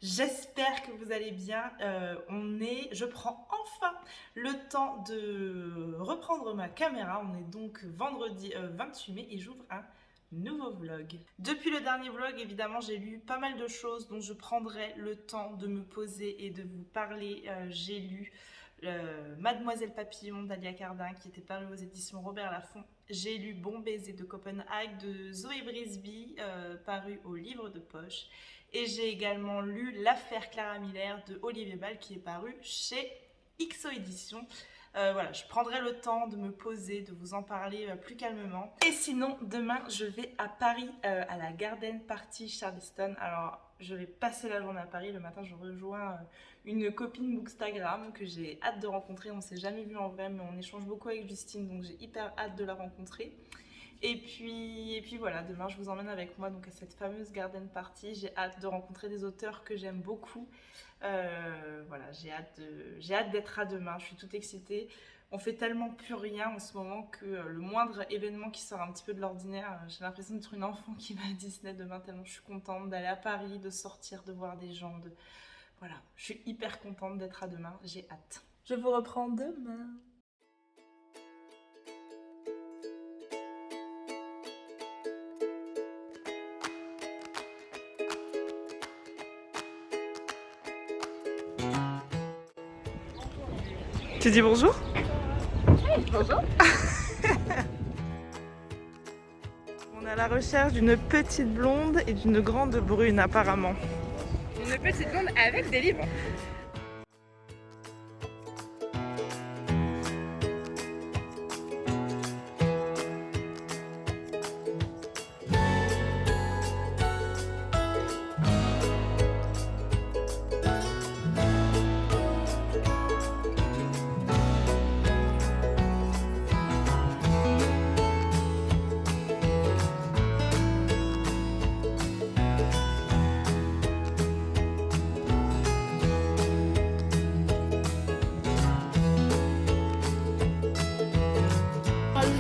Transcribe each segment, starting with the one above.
J'espère que vous allez bien. Je prends enfin le temps de reprendre ma caméra. On est donc vendredi 28 mai et j'ouvre un nouveau vlog. Depuis le dernier vlog, évidemment, j'ai lu pas mal de choses dont je prendrai le temps de me poser et de vous parler. J'ai lu Mademoiselle Papillon d'Alia Cardin qui était paru aux éditions Robert Laffont. J'ai lu Bon baiser de Copenhague de Zoé Brisby, paru au livre de poche. Et j'ai également lu L'affaire Clara Miller de Olivier Bal qui est paru chez XO Éditions. Voilà, je prendrai le temps de me poser, de vous en parler plus calmement. Et sinon, demain, je vais à Paris à la Garden Party Charleston. Alors, je vais passer la journée à Paris. Le matin, je rejoins une copine Bookstagram que j'ai hâte de rencontrer. On ne s'est jamais vu en vrai, mais on échange beaucoup avec Justine, donc j'ai hyper hâte de la rencontrer. Et puis voilà, demain je vous emmène avec moi donc à cette fameuse garden party. J'ai hâte de rencontrer des auteurs que j'aime beaucoup. Voilà, j'ai hâte d'être à demain. Je suis toute excitée. On fait tellement plus rien en ce moment que le moindre événement qui sort un petit peu de l'ordinaire, j'ai l'impression d'être une enfant qui va à Disney demain tellement je suis contente d'aller à Paris, de sortir, de voir des gens. Voilà, je suis hyper contente d'être à demain. J'ai hâte. Je vous reprends demain. Tu dis bonjour? Bonjour. On est à la recherche d'une petite blonde et d'une grande brune apparemment. Une petite blonde avec des livres.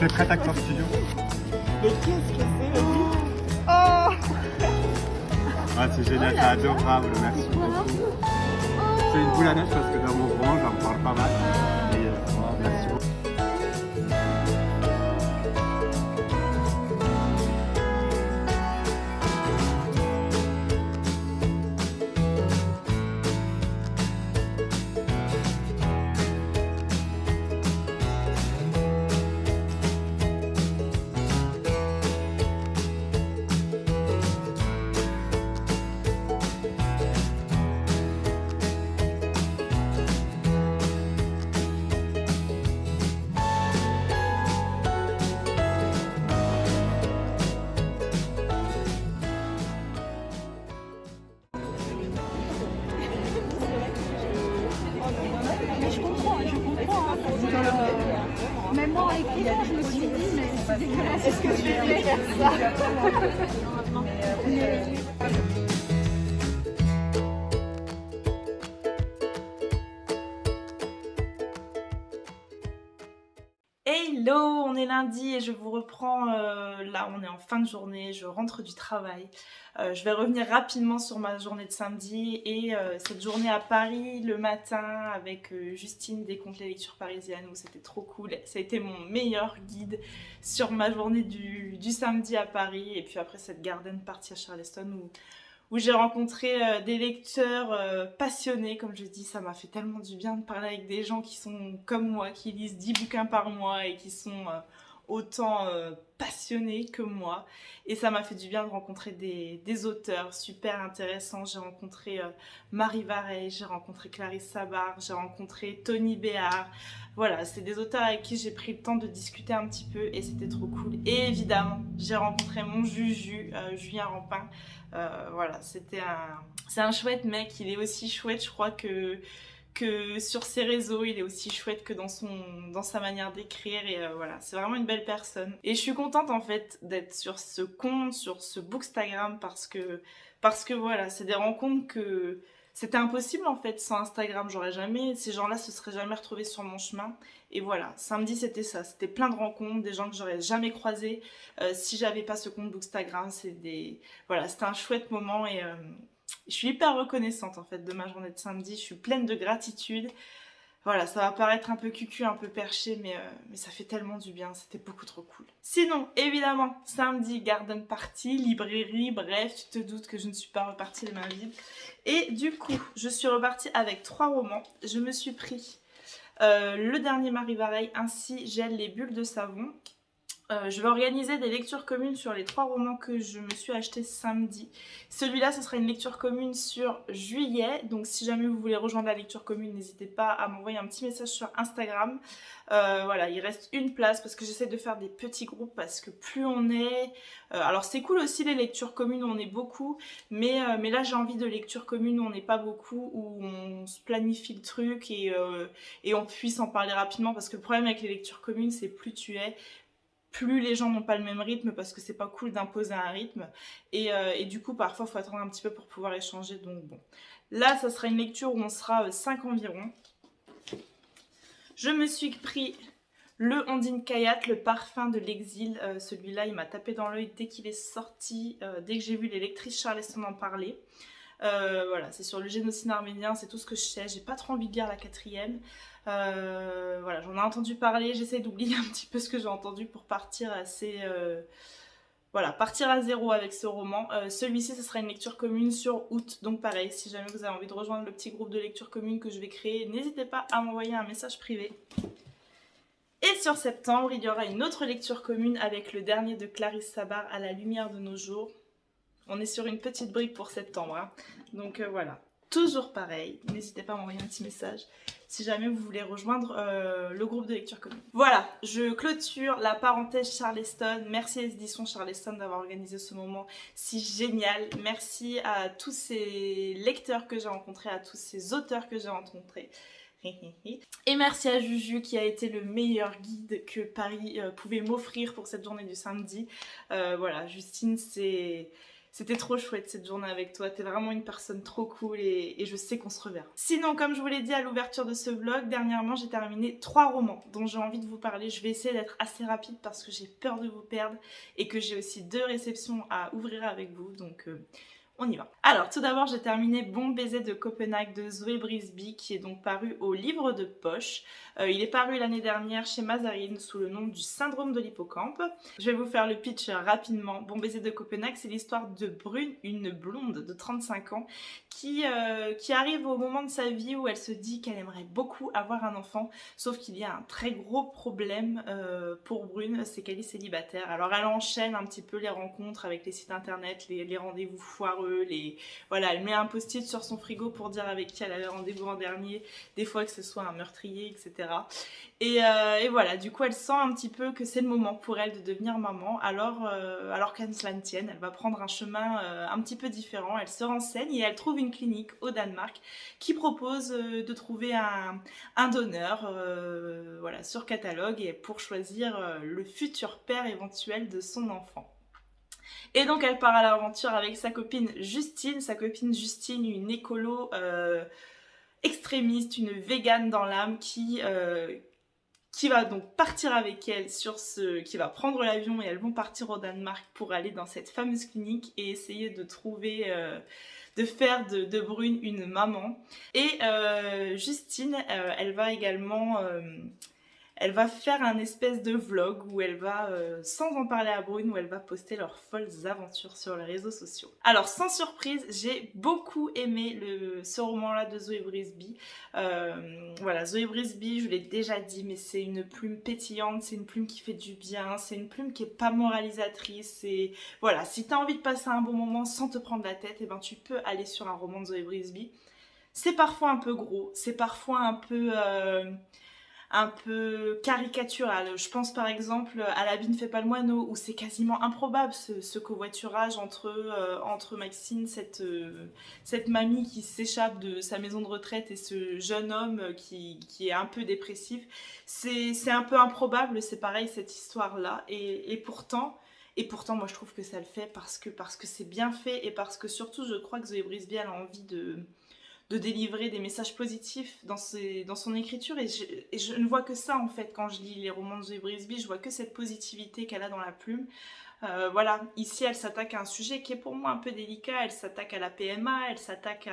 C'est Prêt Acteur Studio. Mais qu'est-ce que c'est? Oh! Ah, c'est génial, c'est adorable, merci beaucoup. C'est une boule à neige parce que dans mon roman, j'en parle pas mal. Et, voilà, merci beaucoup. Même moi, avec qui je me suis dit, mais c'est dégueulasse. Est-ce que je vais faire ça? Hello, on est lundi et je vous reprends, là on est en fin de journée, je rentre du travail. Je vais revenir rapidement sur ma journée de samedi et cette journée à Paris le matin avec Justine des Contes les lectures parisiennes où c'était trop cool. Ça a été mon meilleur guide sur ma journée du samedi à Paris et puis après cette garden party à Charleston où j'ai rencontré des lecteurs passionnés, comme je dis, ça m'a fait tellement du bien de parler avec des gens qui sont comme moi, qui lisent 10 bouquins par mois et qui sont autant passionnés que moi. Et ça m'a fait du bien de rencontrer des auteurs super intéressants. J'ai rencontré Marie Varey, j'ai rencontré Clarisse Sabar, j'ai rencontré Tony Béard. Voilà, c'est des auteurs avec qui j'ai pris le temps de discuter un petit peu et c'était trop cool. Et évidemment, j'ai rencontré mon Juju, Julien Rampin. Voilà, c'est un chouette mec, il est aussi chouette je crois que sur ses réseaux, il est aussi chouette que dans sa manière d'écrire et voilà, c'est vraiment une belle personne. Et je suis contente en fait d'être sur ce compte, sur ce Bookstagram parce que voilà, c'est des rencontres que c'était impossible en fait sans Instagram, ces gens-là se seraient jamais retrouvés sur mon chemin. Et voilà, samedi c'était ça, c'était plein de rencontres, des gens que j'aurais jamais croisés si j'avais pas ce compte Bookstagram. Voilà, c'était un chouette moment Je suis hyper reconnaissante en fait de ma journée de samedi, je suis pleine de gratitude. Voilà, ça va paraître un peu cucu, un peu perché, mais ça fait tellement du bien, c'était beaucoup trop cool. Sinon, évidemment, samedi, garden party, librairie, bref, tu te doutes que je ne suis pas repartie les mains vides. Et du coup, je suis repartie avec 3 romans. Je me suis pris le dernier Marie Vareille, ainsi Gel les bulles de savon. Je vais organiser des lectures communes sur les 3 romans que je me suis achetés samedi. Celui-là, ce sera une lecture commune sur juillet. Donc si jamais vous voulez rejoindre la lecture commune, n'hésitez pas à m'envoyer un petit message sur Instagram. Voilà, il reste une place parce que j'essaie de faire des petits groupes parce que plus on est... alors c'est cool aussi les lectures communes où on est beaucoup. Mais là, j'ai envie de lectures communes où on n'est pas beaucoup, où on se planifie le truc et on puisse en parler rapidement. Parce que le problème avec les lectures communes, c'est plus tu es... plus les gens n'ont pas le même rythme parce que c'est pas cool d'imposer un rythme et du coup parfois il faut attendre un petit peu pour pouvoir échanger, donc bon. Là ça sera une lecture où on sera 5 environ. Je me suis pris le Ondine Kayat, le parfum de l'exil. Celui-là il m'a tapé dans l'œil dès qu'il est sorti, dès que j'ai vu les lectrices Charleston en parler. Voilà, c'est sur le génocide arménien, c'est tout ce que je sais, j'ai pas trop envie de lire la 4e. Voilà, j'en ai entendu parler, j'essaie d'oublier un petit peu ce que j'ai entendu pour partir assez... voilà, partir à zéro avec ce roman. Celui-ci, ce sera une lecture commune sur août, donc pareil, si jamais vous avez envie de rejoindre le petit groupe de lecture commune que je vais créer, n'hésitez pas à m'envoyer un message privé. Et sur septembre, il y aura une autre lecture commune avec le dernier de Clarisse Sabar, À la lumière de nos jours. On est sur une petite brique pour septembre, hein. Donc voilà, toujours pareil, n'hésitez pas à m'envoyer un petit message si jamais vous voulez rejoindre le groupe de lecture commune. Voilà, je clôture la parenthèse Charleston. Merci Éditions Charleston d'avoir organisé ce moment si génial. Merci à tous ces lecteurs que j'ai rencontrés, à tous ces auteurs que j'ai rencontrés. Et merci à Juju qui a été le meilleur guide que Paris pouvait m'offrir pour cette journée du samedi. Voilà, Justine, c'était trop chouette cette journée avec toi, t'es vraiment une personne trop cool et je sais qu'on se reverra. Sinon, comme je vous l'ai dit à l'ouverture de ce vlog, dernièrement j'ai terminé 3 romans dont j'ai envie de vous parler. Je vais essayer d'être assez rapide parce que j'ai peur de vous perdre et que j'ai aussi 2 réceptions à ouvrir avec vous, donc on y va. Alors tout d'abord j'ai terminé Bon baiser de Copenhague de Zoé Brisby qui est donc paru au livre de poche. Il est paru l'année dernière chez Mazarine sous le nom du syndrome de l'hippocampe. Je vais vous faire le pitch rapidement. Bon baiser de Copenhague, c'est l'histoire de Brune, une blonde de 35 ans qui arrive au moment de sa vie où elle se dit qu'elle aimerait beaucoup avoir un enfant, sauf qu'il y a un très gros problème pour Brune, c'est qu'elle est célibataire. Alors elle enchaîne un petit peu les rencontres avec les sites internet, les rendez-vous foireux, voilà, elle met un post-it sur son frigo pour dire avec qui elle avait rendez-vous en dernier, des fois que ce soit un meurtrier, etc. Et voilà, du coup elle sent un petit peu que c'est le moment pour elle de devenir maman, alors qu'à cela ne tienne, elle va prendre un chemin un petit peu différent, elle se renseigne et elle trouve une clinique au Danemark qui propose de trouver un donneur voilà, sur catalogue et pour choisir le futur père éventuel de son enfant. Et donc elle part à l'aventure avec sa copine Justine, une écolo extrémiste, une végane dans l'âme qui va donc partir avec elle qui va prendre l'avion et elles vont partir au Danemark pour aller dans cette fameuse clinique et essayer de trouver, de faire de Brune une maman. Et Justine, elle va également... elle va faire un espèce de vlog où elle va, sans en parler à Brune, où elle va poster leurs folles aventures sur les réseaux sociaux. Alors sans surprise, j'ai beaucoup aimé ce roman-là de Zoé Brisby. Voilà, Zoé Brisby, je l'ai déjà dit, mais c'est une plume pétillante, c'est une plume qui fait du bien, c'est une plume qui est pas moralisatrice. Et voilà, si t'as envie de passer un bon moment sans te prendre la tête, et ben tu peux aller sur un roman de Zoé Brisby. C'est parfois un peu gros, c'est parfois un peu caricatural. Je pense par exemple à La vie ne fait pas le moineau où c'est quasiment improbable ce covoiturage entre Maxine, cette mamie qui s'échappe de sa maison de retraite et ce jeune homme qui est un peu dépressif. C'est un peu improbable, c'est pareil cette histoire-là et pourtant moi je trouve que ça le fait parce que c'est bien fait et parce que surtout je crois que Zoé Brisby elle a envie de délivrer des messages positifs dans son écriture et je ne vois que ça en fait quand je lis les romans de Zoé Brisby, je vois que cette positivité qu'elle a dans la plume. Voilà, ici elle s'attaque à un sujet qui est pour moi un peu délicat, elle s'attaque à la PMA, elle s'attaque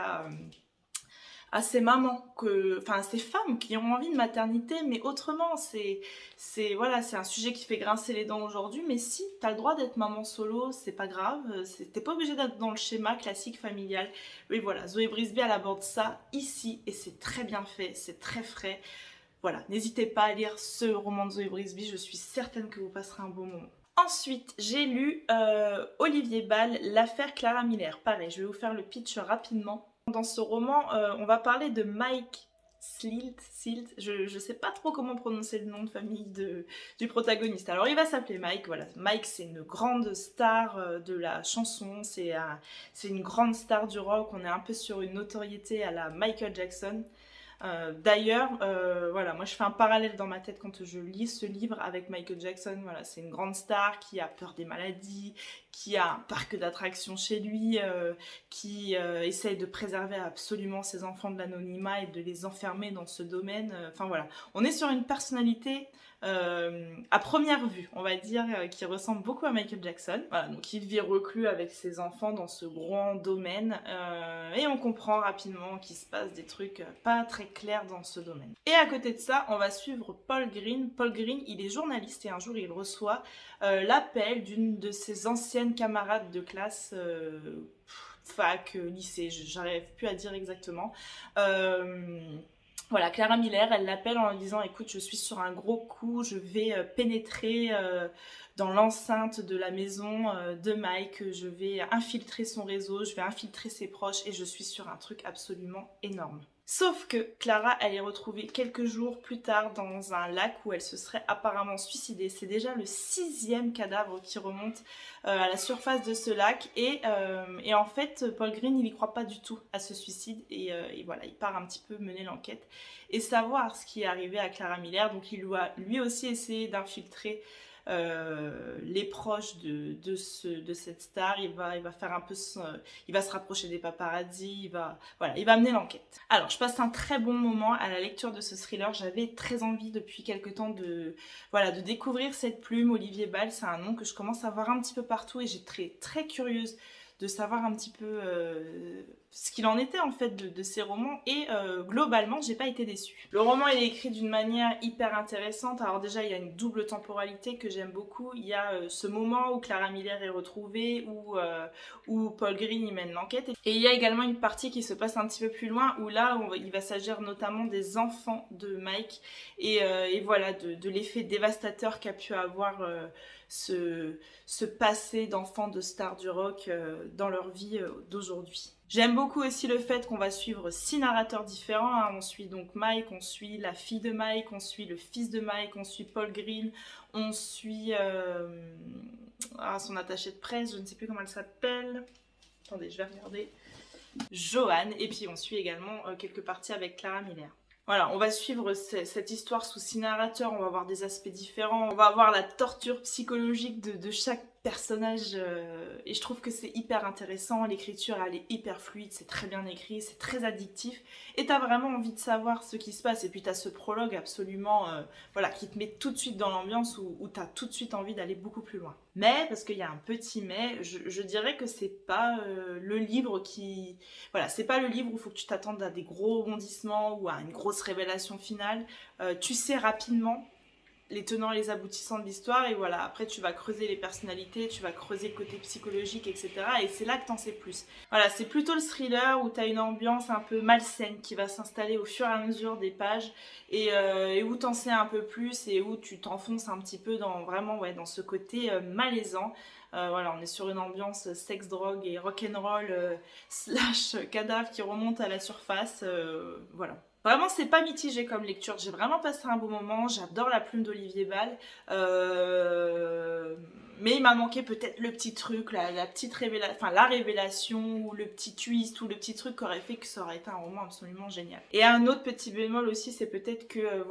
à ces mamans, enfin à ces femmes qui ont envie de maternité, mais autrement, voilà, c'est un sujet qui fait grincer les dents aujourd'hui, mais si, t'as le droit d'être maman solo, c'est pas grave, t'es pas obligé d'être dans le schéma classique familial. Oui voilà, Zoé Brisby elle aborde ça ici, et c'est très bien fait, c'est très frais. Voilà, n'hésitez pas à lire ce roman de Zoé Brisby, je suis certaine que vous passerez un bon moment. Ensuite, j'ai lu Olivier Bal, l'affaire Clara Miller. Pareil, je vais vous faire le pitch rapidement. Dans ce roman, on va parler de Mike Silt, je sais pas trop comment prononcer le nom de famille du protagoniste. Alors il va s'appeler Mike, voilà. Mike c'est une grande star de la chanson, c'est une grande star du rock, on est un peu sur une notoriété à la Michael Jackson. D'ailleurs, voilà, moi je fais un parallèle dans ma tête quand je lis ce livre avec Michael Jackson. Voilà, c'est une grande star qui a peur des maladies, qui a un parc d'attractions chez lui, qui essaye de préserver absolument ses enfants de l'anonymat et de les enfermer dans ce domaine. Enfin voilà, on est sur une personnalité à première vue, on va dire, qui ressemble beaucoup à Michael Jackson. Voilà, donc il vit reclus avec ses enfants dans ce grand domaine et on comprend rapidement qu'il se passe des trucs pas très clairs dans ce domaine. Et à côté de ça, on va suivre Paul Green. Paul Green, il est journaliste et un jour il reçoit l'appel d'une de ses anciennes camarades de classe, fac, lycée, j'arrive plus à dire exactement. Voilà, Clara Miller, elle l'appelle en lui disant « Écoute, je suis sur un gros coup, je vais pénétrer dans l'enceinte de la maison de Mike, je vais infiltrer son réseau, je vais infiltrer ses proches et je suis sur un truc absolument énorme. » Sauf que Clara, elle est retrouvée quelques jours plus tard dans un lac où elle se serait apparemment suicidée. C'est déjà le 6e cadavre qui remonte à la surface de ce lac. Et en fait, Paul Green, il n'y croit pas du tout à ce suicide. Et voilà, il part un petit peu mener l'enquête et savoir ce qui est arrivé à Clara Miller. Donc il doit lui aussi essayer d'infiltrer les proches de cette star. Il va faire un peu il va se rapprocher des paparazzis, il va mener l'enquête. Alors je passe un très bon moment à la lecture de ce thriller. J'avais très envie depuis quelque temps de découvrir cette plume. Olivier Bal, c'est un nom que je commence à voir un petit peu partout et j'étais très curieuse de savoir un petit peu ce qu'il en était en fait de ces romans et globalement j'ai pas été déçue. Le roman il est écrit d'une manière hyper intéressante. Alors déjà il y a une double temporalité que j'aime beaucoup. Il y a ce moment où Clara Miller est retrouvée, où Paul Green y mène l'enquête, et il y a également une partie qui se passe un petit peu plus loin où là il va s'agir notamment des enfants de Mike et voilà de l'effet dévastateur qu'a pu avoir ce passé d'enfants de stars du rock dans leur vie d'aujourd'hui. J'aime beaucoup aussi le fait qu'on va suivre 6 narrateurs différents, hein. On suit donc Mike, on suit la fille de Mike, on suit le fils de Mike, on suit Paul Green, on suit son attachée de presse, je ne sais plus comment elle s'appelle. Attendez, je vais regarder. Joanne, et puis on suit également quelques parties avec Clara Miller. Voilà, on va suivre cette histoire sous 6 narrateurs, on va avoir des aspects différents, on va avoir la torture psychologique de chaque personnage et je trouve que c'est hyper intéressant, l'écriture elle est hyper fluide, c'est très bien écrit, c'est très addictif et t'as vraiment envie de savoir ce qui se passe et puis t'as ce prologue absolument qui te met tout de suite dans l'ambiance où t'as tout de suite envie d'aller beaucoup plus loin. Mais, parce qu'il y a un petit mais, je dirais que c'est pas le livre qui... Voilà, c'est pas le livre où il faut que tu t'attendes à des gros rebondissements ou à une grosse révélation finale. Tu sais rapidement les tenants et les aboutissants de l'histoire et voilà, après tu vas creuser les personnalités, tu vas creuser le côté psychologique, etc. Et c'est là que t'en sais plus. Voilà, c'est plutôt le thriller où t'as une ambiance un peu malsaine qui va s'installer au fur et à mesure des pages et où t'en sais un peu plus et où tu t'enfonces un petit peu dans dans ce côté malaisant. Voilà, on est sur une ambiance sexe, drogue et rock'n'roll slash cadavre qui remonte à la surface. Voilà. Vraiment, c'est pas mitigé comme lecture. J'ai vraiment passé un bon moment. J'adore la plume d'Olivier Bal. Mais il m'a manqué peut-être le petit truc, la petite révélation, enfin la révélation ou le petit twist ou le petit truc qui aurait fait que ça aurait été un roman absolument génial. Et un autre petit bémol aussi, c'est peut-être que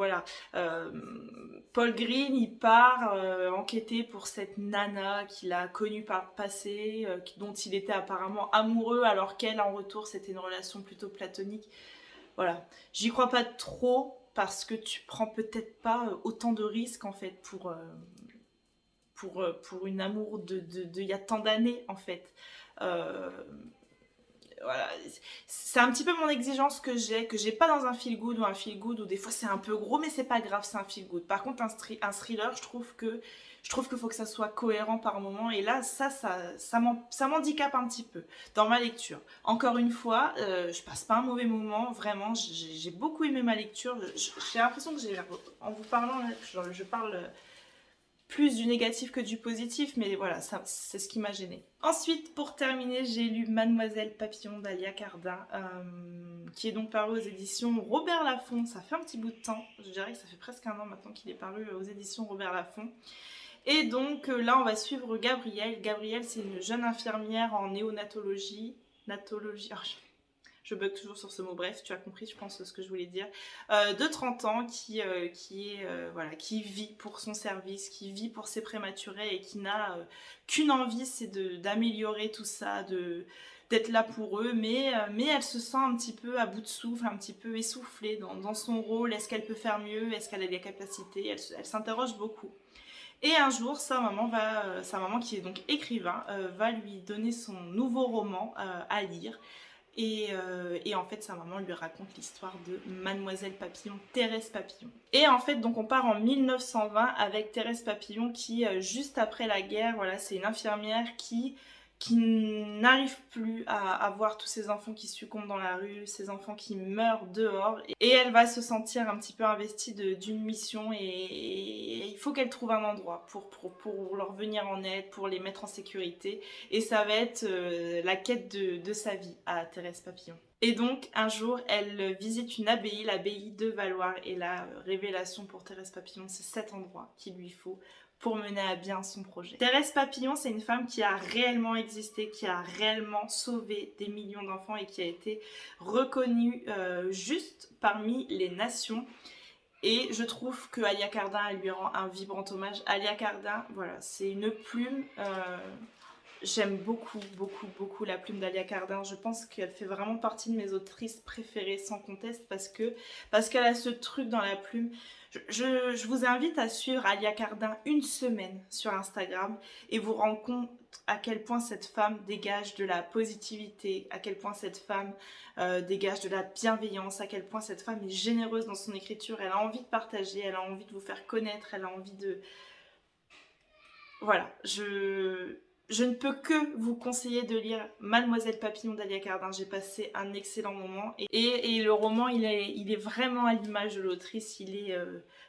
Paul Green, il part enquêter pour cette nana qu'il a connue par le passé, dont il était apparemment amoureux, alors qu'elle, en retour, c'était une relation plutôt platonique. Voilà, j'y crois pas trop parce que tu prends peut-être pas autant de risques en fait pour une amour de y a tant d'années en fait. Voilà, c'est un petit peu mon exigence que j'ai pas dans un feel good ou un feel good où des fois c'est un peu gros mais c'est pas grave, c'est un feel good. Par contre un thriller, je trouve qu'il faut que ça soit cohérent par moment et là ça m'handicape un petit peu dans ma lecture. Encore une fois, je passe pas un mauvais moment, vraiment j'ai beaucoup aimé ma lecture. J'ai l'impression que en vous parlant je parle plus du négatif que du positif, mais voilà, c'est ce qui m'a gênée. Ensuite, pour terminer, j'ai lu Mademoiselle Papillon d'Alia Cardin, qui est donc paru aux éditions Robert Laffont. Ça fait un petit bout de temps, je dirais que ça fait presque un an maintenant qu'il est paru aux éditions Robert Laffont. Et donc là, on va suivre Gabrielle. Gabrielle, c'est une jeune infirmière en néonatologie. Je bug toujours sur ce mot, bref, tu as compris, je pense, ce que je voulais dire, de 30 ans, qui vit pour son service, qui vit pour ses prématurés et qui n'a qu'une envie, c'est d'améliorer tout ça, d'être là pour eux, mais elle se sent un petit peu à bout de souffle, un petit peu essoufflée dans son rôle. Est-ce qu'elle peut faire mieux? Est-ce qu'elle a les capacités? Elle s'interroge beaucoup. Et un jour, sa maman qui est donc écrivain, va lui donner son nouveau roman à lire. Et en fait, sa maman lui raconte l'histoire de Mademoiselle Papillon, Thérèse Papillon. Et en fait, donc on part en 1920 avec Thérèse Papillon qui, juste après la guerre, voilà, c'est une infirmière qui n'arrive plus à voir tous ces enfants qui succombent dans la rue, ces enfants qui meurent dehors. Et elle va se sentir un petit peu investie d'une mission et il faut qu'elle trouve un endroit pour leur venir en aide, pour les mettre en sécurité. Et ça va être la quête de sa vie à Thérèse Papillon. Et donc, un jour, elle visite une abbaye, l'abbaye de Valloires. Et la révélation pour Thérèse Papillon, c'est cet endroit qu'il lui faut pour mener à bien son projet. Thérèse Papillon, c'est une femme qui a réellement existé, qui a réellement sauvé des millions d'enfants et qui a été reconnue juste parmi les nations. Et je trouve que Alia Cardin, elle lui rend un vibrant hommage. Alia Cardin, voilà, c'est une plume. J'aime beaucoup, beaucoup, beaucoup la plume d'Alia Cardin. Je pense qu'elle fait vraiment partie de mes autrices préférées, sans conteste, parce qu'elle a ce truc dans la plume. Je vous invite à suivre Alia Cardin une semaine sur Instagram et vous rendre compte à quel point cette femme dégage de la positivité, à quel point cette femme dégage de la bienveillance, à quel point cette femme est généreuse dans son écriture. Elle a envie de partager, elle a envie de vous faire connaître, elle a envie de... Voilà, je ne peux que vous conseiller de lire Mademoiselle Papillon d'Alia Cardin. J'ai passé un excellent moment. Et le roman, il est vraiment à l'image de l'autrice. Il est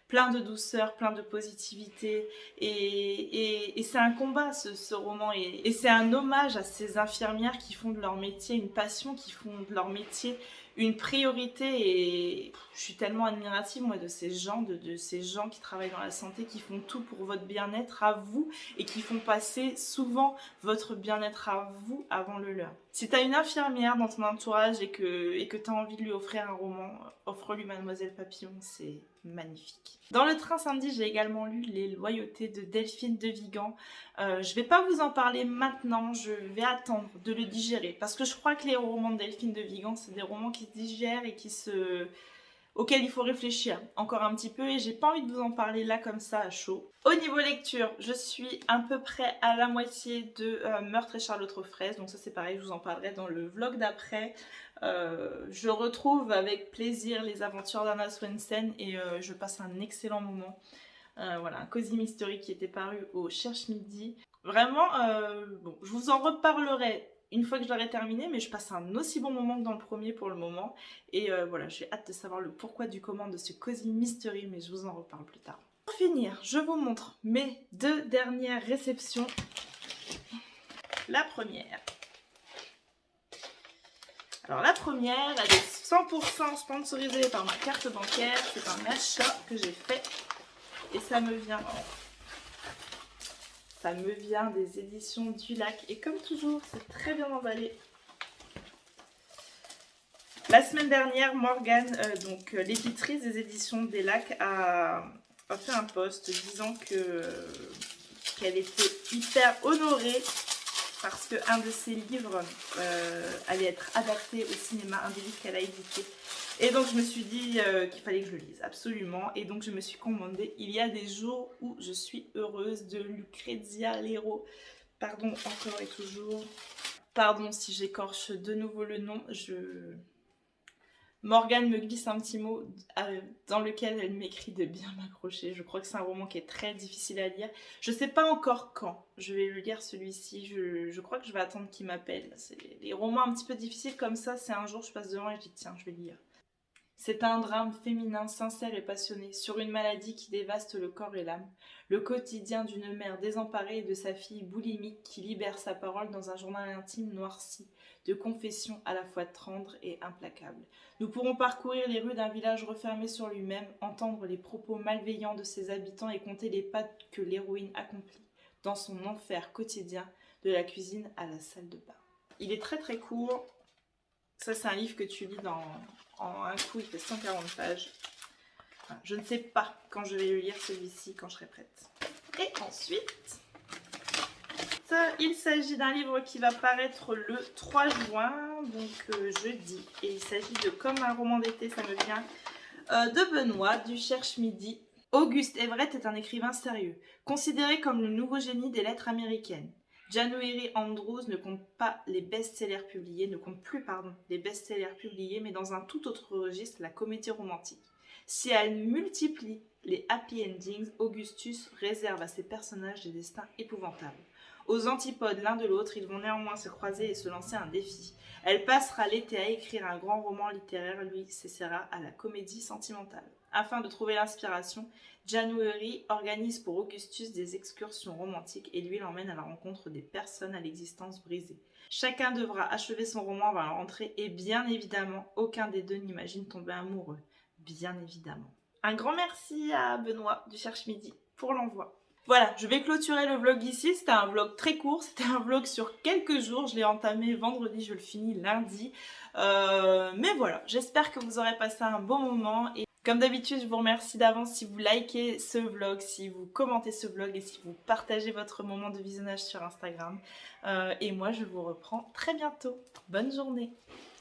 plein de douceur, plein de positivité. Et c'est un combat, ce roman. Et c'est un hommage à ces infirmières qui font de leur métier une passion, qui font de leur métier une priorité. Et je suis tellement admirative, moi, de ces gens, de ces gens qui travaillent dans la santé, qui font tout pour votre bien-être à vous et qui font passer souvent votre bien-être à vous avant le leur. Si tu as une infirmière dans ton entourage et que tu as envie de lui offrir un roman, offre-lui Mademoiselle Papillon, c'est magnifique. Dans le train samedi, j'ai également lu Les Loyautés de Delphine de Vigan. Je vais pas vous en parler maintenant, je vais attendre de le digérer parce que je crois que les romans de Delphine de Vigan, c'est des romans qui se digèrent et auquel il faut réfléchir encore un petit peu et j'ai pas envie de vous en parler là comme ça à chaud. Au niveau lecture, je suis à peu près à la moitié de Meurtre et Charlotte aux fraises, donc ça c'est pareil, je vous en parlerai dans le vlog d'après. Je retrouve avec plaisir les aventures d'Anna Swensen et je passe un excellent moment. Voilà, un cosy mystery qui était paru au Cherche Midi. Vraiment, bon, je vous en reparlerai une fois que je l'aurai terminé, mais je passe un aussi bon moment que dans le premier pour le moment. Et voilà, j'ai hâte de savoir le pourquoi du comment de ce cosy mystery, mais je vous en reparle plus tard. Pour finir, je vous montre mes 2 dernières réceptions. La première. Alors la première, elle est 100% sponsorisée par ma carte bancaire. C'est un achat que j'ai fait et ça me vient des éditions du Lac. Et comme toujours, c'est très bien emballé. La semaine dernière, Morgane, donc l'éditrice des éditions des Lacs, a fait un post disant qu'elle était hyper honorée parce qu'un de ses livres allait être adapté au cinéma, un des livres qu'elle a édité. Et donc je me suis dit qu'il fallait que je le lise, absolument. Et donc je me suis commandé Il y a des jours où je suis heureuse de Lucrezia Lero. Pardon encore et toujours. Pardon si j'écorche de nouveau le nom. Morgane me glisse un petit mot dans lequel elle m'écrit de bien m'accrocher. Je crois que c'est un roman qui est très difficile à lire. Je sais pas encore quand je vais le lire celui-ci. Je crois que je vais attendre qu'il m'appelle. Les romans un petit peu difficiles comme ça, c'est un jour je passe devant et je dis tiens, je vais lire. C'est un drame féminin sincère et passionné sur une maladie qui dévaste le corps et l'âme. Le quotidien d'une mère désemparée et de sa fille boulimique qui libère sa parole dans un journal intime noirci, de confessions à la fois tendres et implacables. Nous pourrons parcourir les rues d'un village refermé sur lui-même, entendre les propos malveillants de ses habitants et compter les pas que l'héroïne accomplit dans son enfer quotidien, de la cuisine à la salle de bain. Il est très très court. Ça, c'est un livre que tu lis en un coup, il fait 140 pages. Enfin, je ne sais pas quand je vais le lire celui-ci, quand je serai prête. Et ensuite, il s'agit d'un livre qui va paraître le 3 juin, donc jeudi. Et il s'agit de Comme un roman d'été, ça me vient, de Benoît, du Cherche Midi. Auguste Everett est un écrivain sérieux, considéré comme le nouveau génie des lettres américaines. January Andrews ne compte plus les best-sellers publiés, mais dans un tout autre registre, la comédie romantique. Si elle multiplie les happy endings, Augustus réserve à ses personnages des destins épouvantables. Aux antipodes l'un de l'autre, ils vont néanmoins se croiser et se lancer un défi. Elle passera l'été à écrire un grand roman littéraire, lui s'essaiera à la comédie sentimentale. Afin de trouver l'inspiration, January organise pour Augustus des excursions romantiques et lui l'emmène à la rencontre des personnes à l'existence brisée. Chacun devra achever son roman avant la rentrée et bien évidemment, aucun des deux n'imagine tomber amoureux. Bien évidemment. Un grand merci à Benoît du Cherche Midi pour l'envoi. Voilà, je vais clôturer le vlog ici. C'était un vlog très court, c'était un vlog sur quelques jours. Je l'ai entamé vendredi, je le finis lundi. Mais voilà, j'espère que vous aurez passé un bon moment. Et comme d'habitude, je vous remercie d'avance si vous likez ce vlog, si vous commentez ce vlog et si vous partagez votre moment de visionnage sur Instagram. Et moi, je vous reprends très bientôt. Bonne journée!